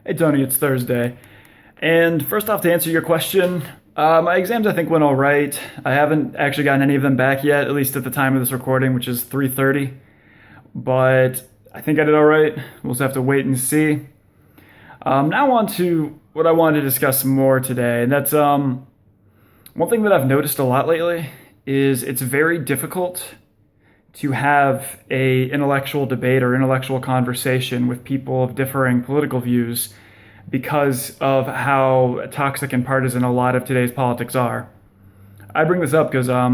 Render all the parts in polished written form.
Hey Tony, it's Thursday. And first off, to answer your question, my exams I think went all right. I haven't actually gotten any of them back yet, at least at the time of this recording, which is 3:30. But I think I did all right. We'll just have to wait and see. Now on to what I wanted to discuss more today, and that's one thing that I've noticed a lot lately is it's very difficult to have a intellectual debate or intellectual conversation with people of differing political views because of how toxic and partisan a lot of today's politics are. I bring this up because I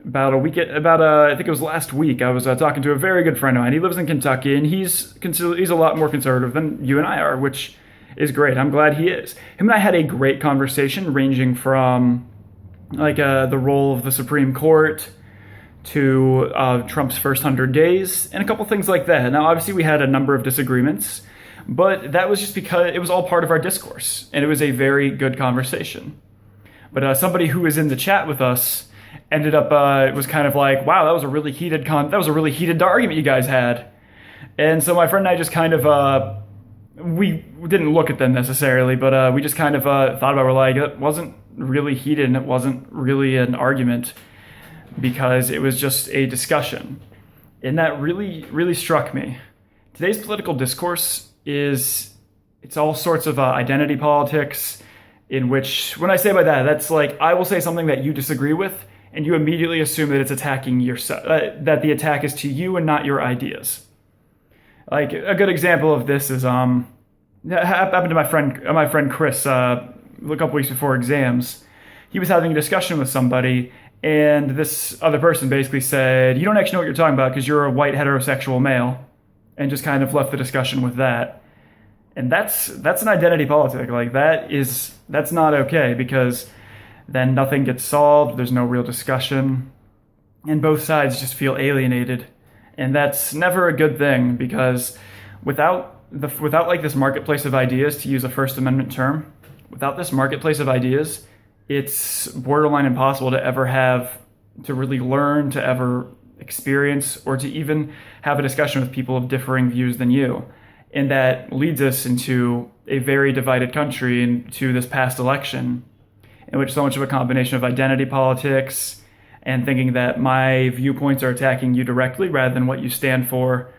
think it was last week, I was talking to a very good friend of mine. He lives in Kentucky, and he's a lot more conservative than you and I are, which is great. I'm glad he is. Him and I had a great conversation, ranging from the role of the Supreme Court to Trump's first 100 days, and a couple things like that. Now, obviously, we had a number of disagreements, but that was just because it was all part of our discourse, and it was a very good conversation. But somebody who was in the chat with us ended up was kind of like, "Wow, that was a really heated argument you guys had." And so my friend and I just kind of we didn't look at them necessarily, but we just kind of thought about it. We're like, it wasn't really heated, and it wasn't really an argument, because it was just a discussion. And that really, really struck me. Today's political discourse it's all sorts of identity politics, in which, when I say by that, that's like, I will say something that you disagree with, and you immediately assume that it's attacking yourself, that the attack is to you and not your ideas. Like, a good example of this is, that happened to my friend Chris, a couple weeks before exams. He was having a discussion with somebody, and this other person basically said, "You don't actually know what you're talking about because you're a white heterosexual male," and just kind of left the discussion with that. And that's an identity politic. Like, that's not okay, because then nothing gets solved. There's no real discussion, and both sides just feel alienated, and that's never a good thing, because without like this marketplace of ideas, to use a First Amendment term, without this marketplace of ideas, it's borderline impossible to really learn, to ever experience, or to even have a discussion with people of differing views than you. And that leads us into a very divided country, into this past election, in which so much of a combination of identity politics and thinking that my viewpoints are attacking you directly rather than what you stand for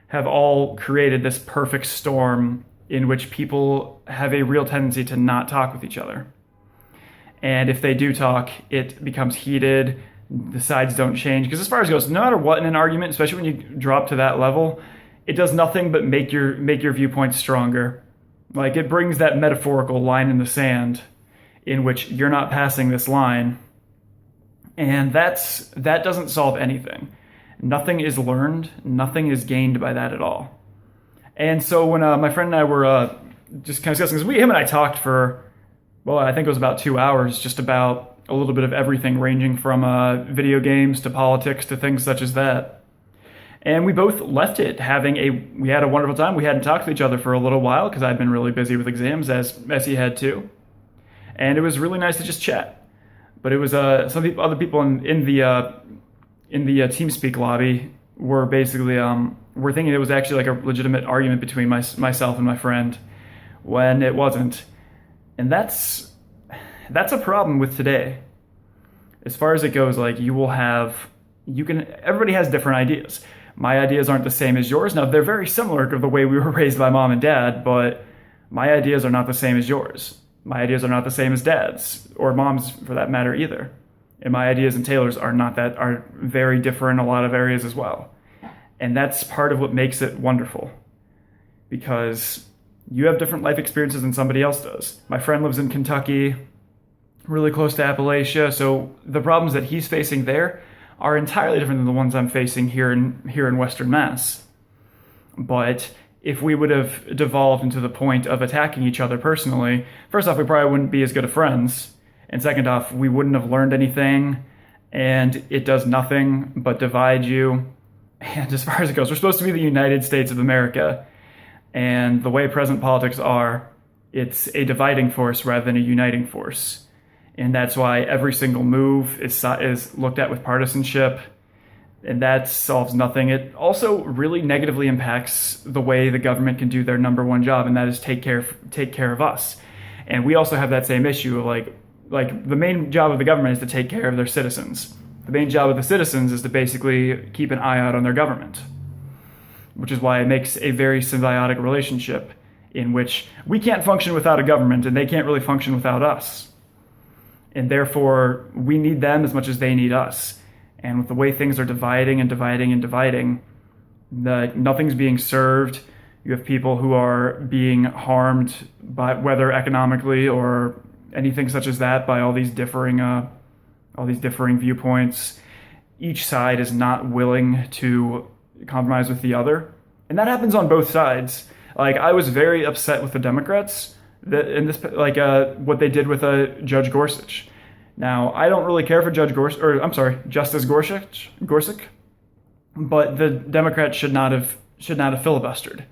have all created this perfect storm in which people have a real tendency to not talk with each other. And if they do talk, it becomes heated. The sides don't change. Because as far as it goes, no matter what in an argument, especially when you drop to that level, it does nothing but make your viewpoints stronger. Like, it brings that metaphorical line in the sand in which you're not passing this line. And that doesn't solve anything. Nothing is learned. Nothing is gained by that at all. And so when my friend and I were just kind of discussing this, him and I talked for, well, I think it was about 2 hours, just about a little bit of everything, ranging from video games to politics to things such as that. And we both left it we had a wonderful time. We hadn't talked to each other for a little while because I'd been really busy with exams, as he had too. And it was really nice to just chat. But it was other people in the TeamSpeak lobby were basically were thinking it was actually like a legitimate argument between myself and my friend, when it wasn't. And that's a problem with today. As far as it goes, like, everybody has different ideas. My ideas aren't the same as yours. Now, they're very similar to the way we were raised by mom and dad, but my ideas are not the same as yours. My ideas are not the same as dad's, or mom's for that matter either. And my ideas and Taylor's are very different in a lot of areas as well. And that's part of what makes it wonderful, because you have different life experiences than somebody else does. My friend lives in Kentucky, really close to Appalachia, so the problems that he's facing there are entirely different than the ones I'm facing here in Western Mass. But if we would have devolved into the point of attacking each other personally, first off, we probably wouldn't be as good of friends, and second off, we wouldn't have learned anything, and it does nothing but divide you. And as far as it goes, we're supposed to be the United States of America, and the way present politics are, it's a dividing force rather than a uniting force. And that's why every single move is looked at with partisanship. and that solves nothing. It also really negatively impacts the way the government can do their number one job, and that is take care of us. And we also have that same issue of like the main job of the government is to take care of their citizens. The main job of the citizens is to basically keep an eye out on their government, which is why it makes a very symbiotic relationship in which we can't function without a government and they can't really function without us. And therefore, we need them as much as they need us. And with the way things are dividing and dividing and dividing, nothing's being served. You have people who are being harmed by whether economically or anything such as that by all these differing viewpoints. Each side is not willing to compromise with the other, and that happens on both sides. Like, I was very upset with the Democrats what they did with Judge Gorsuch. Now, I don't really care for Justice Gorsuch, but the Democrats should not have filibustered,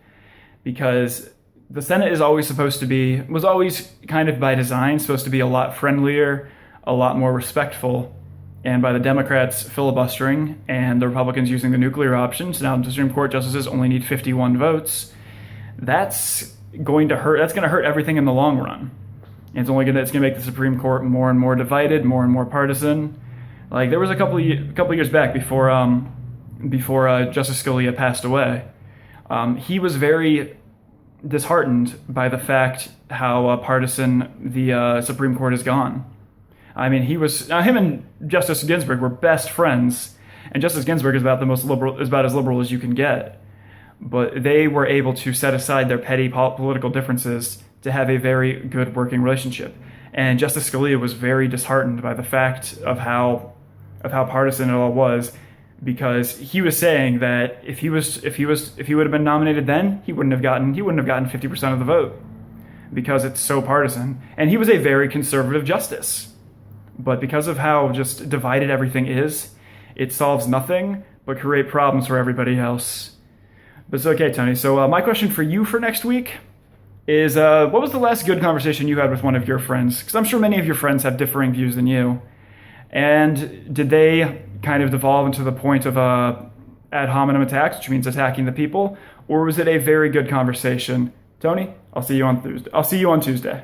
because the Senate was always kind of by design supposed to be a lot friendlier, a lot more respectful. And by the Democrats filibustering and the Republicans using the nuclear option, so now the Supreme Court justices only need 51 votes, that's going to hurt. That's going to hurt everything in the long run. And it's going to make the Supreme Court more and more divided, more and more partisan. Like, there was a couple years back before Justice Scalia passed away. He was very disheartened by the fact how partisan the Supreme Court has gone. I mean, him and Justice Ginsburg were best friends, and Justice Ginsburg is about as liberal as you can get. But they were able to set aside their petty political differences to have a very good working relationship. And Justice Scalia was very disheartened by the fact of how partisan it all was, because he was saying that if he would have been nominated then, he wouldn't have gotten 50% of the vote, because it's so partisan. And he was a very conservative justice. But because of how just divided everything is, it solves nothing but create problems for everybody else. But it's okay, Tony. So my question for you for next week is, what was the last good conversation you had with one of your friends? Because I'm sure many of your friends have differing views than you. And did they kind of devolve into the point of ad hominem attacks, which means attacking the people? Or was it a very good conversation? Tony, I'll see you on Tuesday.